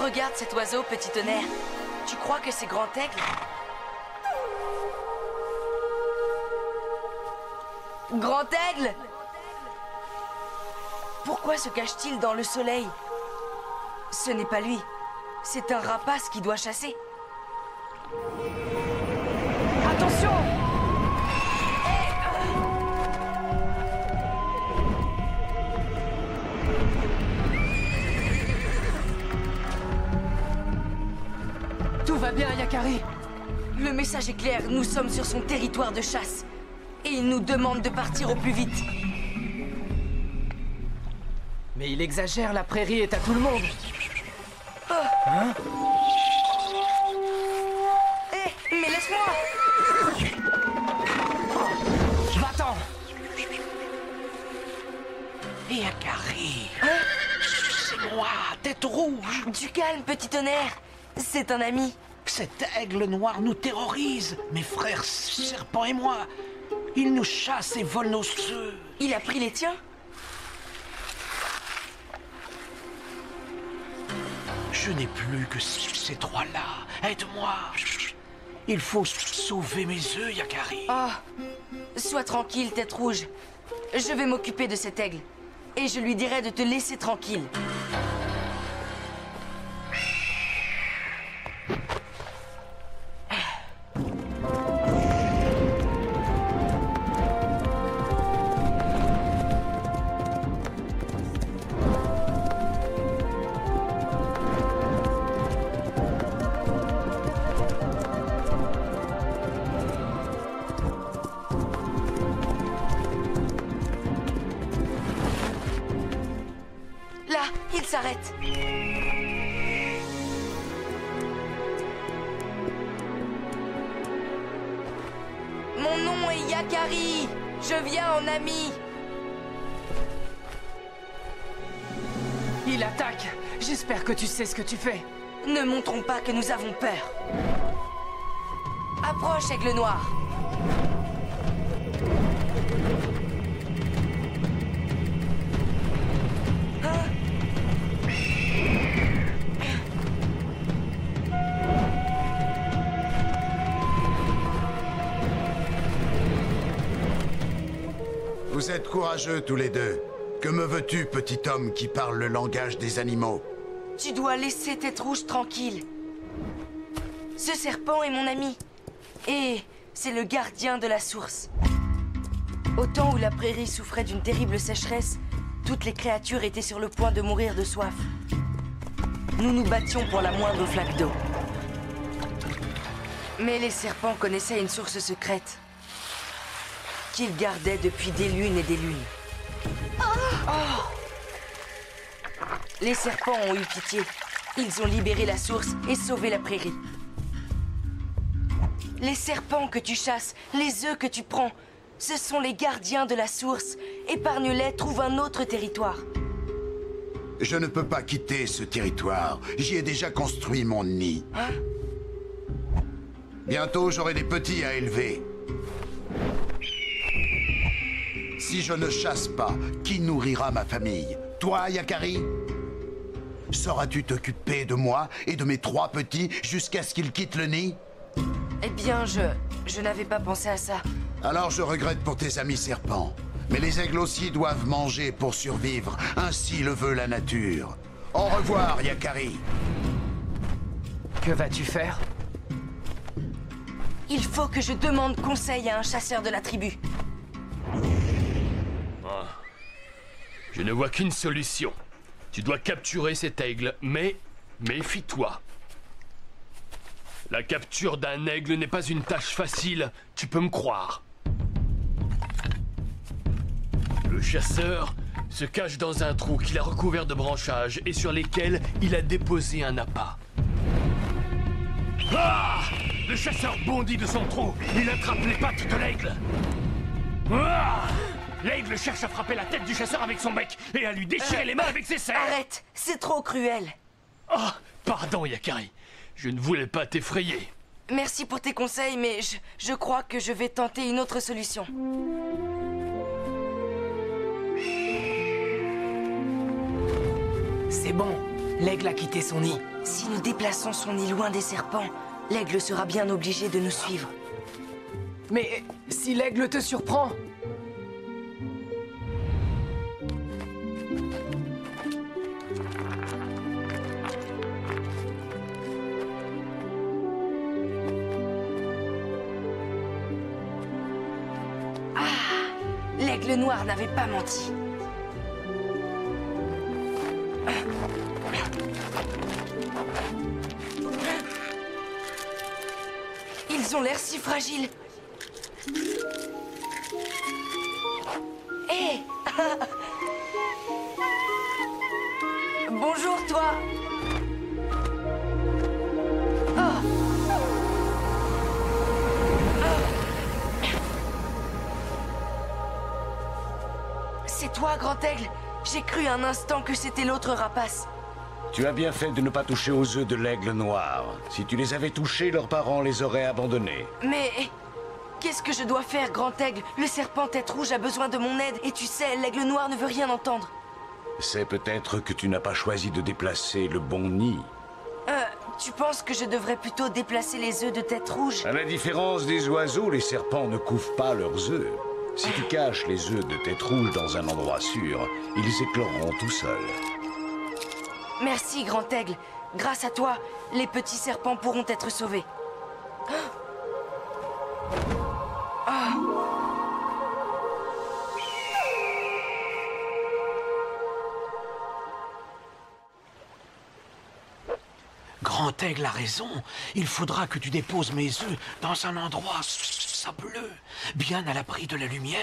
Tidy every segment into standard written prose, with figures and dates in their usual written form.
Regarde cet oiseau, petit tonnerre. Tu crois que c'est Grand Aigle? Grand Aigle! Pourquoi se cache-t-il dans le soleil? Ce n'est pas lui. C'est un rapace qui doit chasser. Attention! Tout va bien, Yakari? Le message est clair, nous sommes sur son territoire de chasse. Et il nous demande de partir au plus vite. Mais il exagère, la prairie est à tout le monde. Hein? Hé, mais laisse-moi! Va-t'en! Yakari! Hein? C'est moi, tête rouge! Du calme, petit tonnerre. C'est un ami. Cet aigle noir nous terrorise, mes frères serpents et moi. Il nous chasse et vole nos œufs. Il a pris les tiens? Je n'ai plus que ces trois-là. Aide-moi. Il faut sauver mes œufs, Yakari. Oh, sois tranquille, tête rouge. Je vais m'occuper de cet aigle. Et je lui dirai de te laisser tranquille. Là, il s'arrête. Mon nom est Yakari. Je viens en ami. Il attaque. J'espère que tu sais ce que tu fais. Ne montrons pas que nous avons peur. Approche, aigle noir. Vous êtes courageux tous les deux. Que me veux-tu, petit homme qui parle le langage des animaux? Tu dois laisser Tête Rouge tranquille. Ce serpent est mon ami. Et c'est le gardien de la source. Au temps où la prairie souffrait d'une terrible sécheresse, toutes les créatures étaient sur le point de mourir de soif. Nous nous battions pour la moindre flaque d'eau. Mais les serpents connaissaient une source secrète qu'ils gardaient depuis des lunes et des lunes. Oh! Les serpents ont eu pitié. Ils ont libéré la source et sauvé la prairie. Les serpents que tu chasses, les œufs que tu prends, ce sont les gardiens de la source. Épargne-les, trouve un autre territoire. Je ne peux pas quitter ce territoire. J'y ai déjà construit mon nid. Hein? Bientôt, j'aurai des petits à élever. Si je ne chasse pas, qui nourrira ma famille? Toi, Yakari? Sauras-tu t'occuper de moi et de mes 3 petits jusqu'à ce qu'ils quittent le nid? Eh bien, je n'avais pas pensé à ça. Alors je regrette pour tes amis serpents. Mais les aigles aussi doivent manger pour survivre. Ainsi le veut la nature. Au revoir, Yakari. Que vas-tu faire? Il faut que je demande conseil à un chasseur de la tribu. Je ne vois qu'une solution. Tu dois capturer cet aigle, mais méfie-toi. La capture d'un aigle n'est pas une tâche facile, tu peux me croire. Le chasseur se cache dans un trou qu'il a recouvert de branchages et sur lesquels il a déposé un appât. Ah! Le chasseur bondit de son trou, il attrape les pattes de l'aigle. Ah! L'aigle cherche à frapper la tête du chasseur avec son bec et à lui déchirer les mains avec ses serres. Arrête, c'est trop cruel. Oh, pardon Yakari, je ne voulais pas t'effrayer. Merci pour tes conseils, mais je crois que je vais tenter une autre solution. C'est bon. L'aigle a quitté son nid. Si nous déplaçons son nid loin des serpents, l'aigle sera bien obligé de nous suivre. Mais si l'aigle te surprend? L'aigle noir n'avait pas menti. Ils ont l'air si fragiles. Hé! Bonjour, toi. C'est toi, Grand Aigle. J'ai cru un instant que c'était l'autre rapace. Tu as bien fait de ne pas toucher aux œufs de l'aigle noir. Si tu les avais touchés, leurs parents les auraient abandonnés. Mais qu'est-ce que je dois faire, Grand Aigle? Le serpent tête rouge a besoin de mon aide et tu sais, l'aigle noir ne veut rien entendre. C'est peut-être que tu n'as pas choisi de déplacer le bon nid. Tu penses que je devrais plutôt déplacer les œufs de tête rouge? À la différence des oiseaux, les serpents ne couvent pas leurs œufs. Si tu caches les œufs de tête rouge dans un endroit sûr, ils écloreront tout seuls. Merci, Grand Aigle. Grâce à toi, les petits serpents pourront être sauvés. Grand Aigle a raison. Il faudra que tu déposes mes œufs dans un endroit sableux, bien à l'abri de la lumière.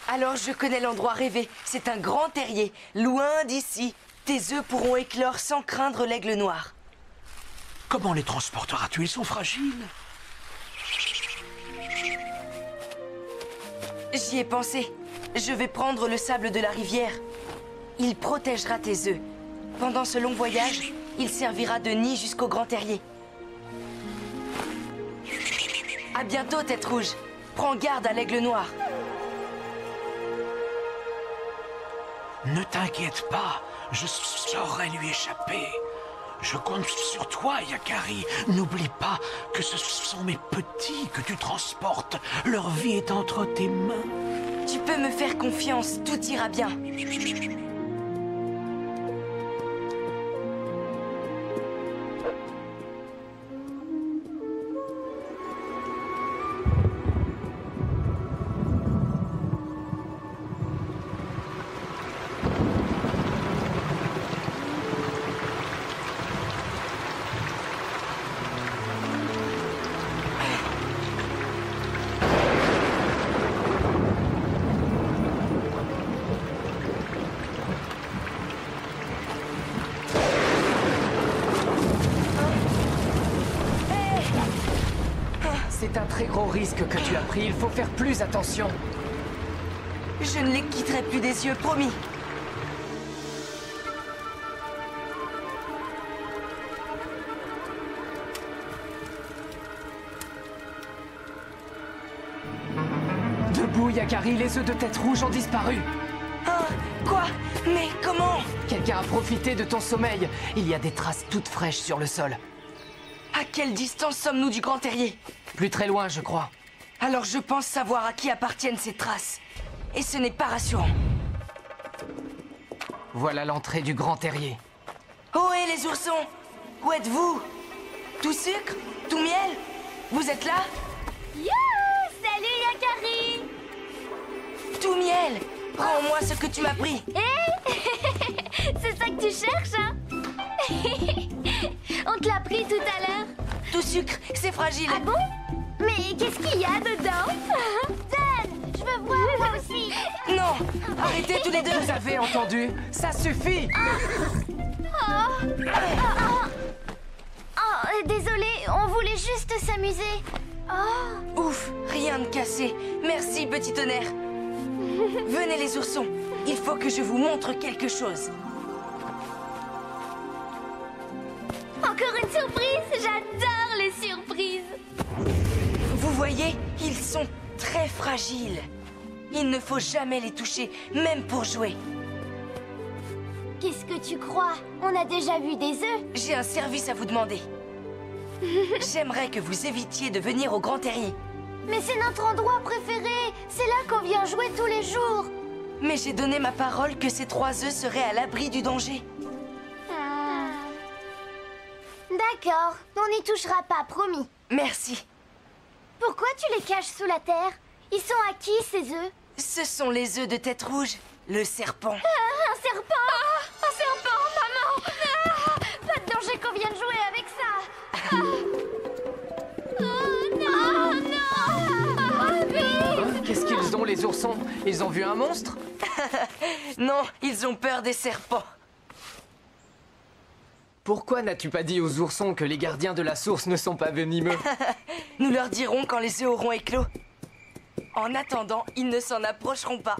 Alors je connais l'endroit rêvé. C'est un grand terrier, loin d'ici. Tes œufs pourront éclore sans craindre l'aigle noir. Comment les transporteras-tu? Ils sont fragiles. J'y ai pensé. Je vais prendre le sable de la rivière. Il protégera tes œufs. Pendant ce long voyage, il servira de nid jusqu'au grand terrier. À bientôt, tête rouge. Prends garde à l'aigle noir. Ne t'inquiète pas, je saurai lui échapper. Je compte sur toi, Yakari. N'oublie pas que ce sont mes petits que tu transportes. Leur vie est entre tes mains. Tu peux me faire confiance, tout ira bien. C'est un très gros risque que tu as pris, il faut faire plus attention. Je ne les quitterai plus des yeux, promis. Debout, Yakari, les œufs de tête rouge ont disparu. Hein? Quoi? Mais comment? Quelqu'un a profité de ton sommeil. Il y a des traces toutes fraîches sur le sol. À quelle distance sommes-nous du grand terrier? Plus très loin, je crois. Alors je pense savoir à qui appartiennent ces traces. Et ce n'est pas rassurant. Voilà l'entrée du grand terrier. Oh, hé les oursons! Où êtes-vous? Tout sucre? Tout miel? Vous êtes là? Youhou! Salut Yakari! Tout miel! Rends-moi ce que tu m'as pris! Hé! C'est ça que tu cherches, hein? On te l'a pris tout à l'heure. Tout sucre, c'est fragile! Ah bon? Mais qu'est-ce qu'il y a dedans? Donne! Je veux voir moi aussi! Non! Arrêtez tous les deux! Vous avez entendu? Ça suffit! Oh, désolé, on voulait juste s'amuser. Oh! Ouf! Rien de cassé! Merci, petit tonnerre! Venez les oursons! Il faut que je vous montre quelque chose! Encore une surprise! J'adore les surprises! Vous voyez, ils sont très fragiles. Il ne faut jamais les toucher, même pour jouer. Qu'est-ce que tu crois? On a déjà vu des œufs. J'ai un service à vous demander. J'aimerais que vous évitiez de venir au Grand Terrier. Mais c'est notre endroit préféré. C'est là qu'on vient jouer tous les jours. Mais j'ai donné ma parole que ces 3 œufs seraient à l'abri du danger. D'accord, on n'y touchera pas, promis. Merci. Pourquoi tu les caches sous la terre? Ils sont à qui, ces œufs? Ce sont les œufs de Tête Rouge, le serpent. Un serpent! Un serpent, maman! Pas de danger qu'on vienne jouer avec ça! Oh non, non! Vite! Qu'est-ce qu'ils ont, les oursons? Ils ont vu un monstre? Non, ils ont peur des serpents. Pourquoi n'as-tu pas dit aux oursons que les gardiens de la source ne sont pas venimeux? Nous leur dirons quand les œufs auront éclos. En attendant, ils ne s'en approcheront pas.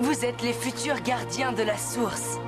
Vous êtes les futurs gardiens de la source.